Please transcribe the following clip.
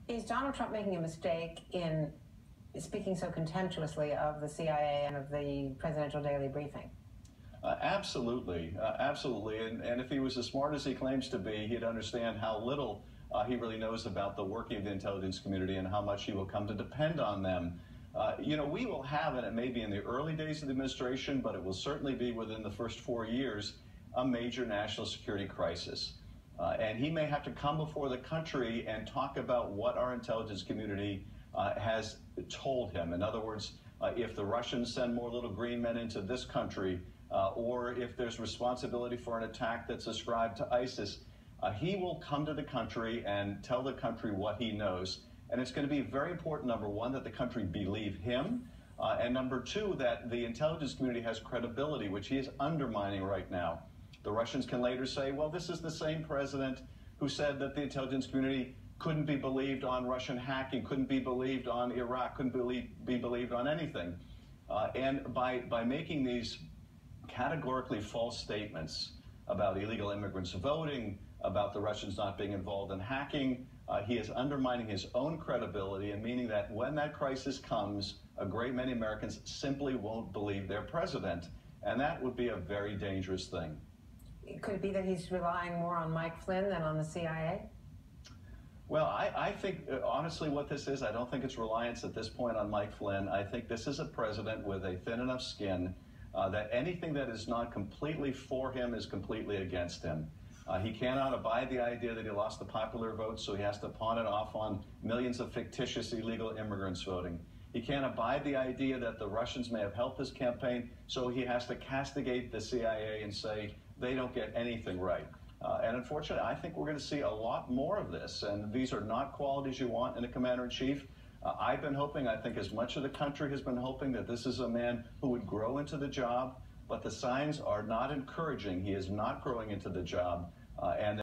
Is Donald Trump making a mistake in speaking so contemptuously of the CIA and of the presidential daily briefing? Absolutely. And if he was as smart as he claims to be, he'd understand how little he really knows about the working of the intelligence community and how much he will come to depend on them. We will have, and it may be in the early days of the administration, but it will certainly be within the first 4 years, a major national security crisis. And he may have to come before the country and talk about what our intelligence community has told him. In other words, if the Russians send more little green men into this country, or if there's responsibility for an attack that's ascribed to ISIS, he will come to the country and tell the country what he knows. And it's going to be very important, number one, that the country believe him, and number two, that the intelligence community has credibility, which he is undermining right now. The Russians can later say, well, this is the same president who said that the intelligence community couldn't be believed on Russian hacking, couldn't be believed on Iraq, couldn't be believed on anything. And by making these categorically false statements about illegal immigrants voting, about the Russians not being involved in hacking, he is undermining his own credibility and meaning that when that crisis comes, a great many Americans simply won't believe their president. And that would be a very dangerous thing. Could it be that he's relying more on Mike Flynn than on the CIA? Well, I think, honestly, what this is, I don't think it's reliance at this point on Mike Flynn. I think this is a president with a thin enough skin that anything that is not completely for him is completely against him. He cannot abide the idea that he lost the popular vote, so he has to pawn it off on millions of fictitious illegal immigrants voting. He can't abide the idea that the Russians may have helped his campaign, so he has to castigate the CIA and say they don't get anything right. And unfortunately, I think we're going to see a lot more of this, and these are not qualities you want in a commander-in-chief. I've been hoping, I think as much of the country has been hoping, that this is a man who would grow into the job, but the signs are not encouraging. He is not growing into the job, and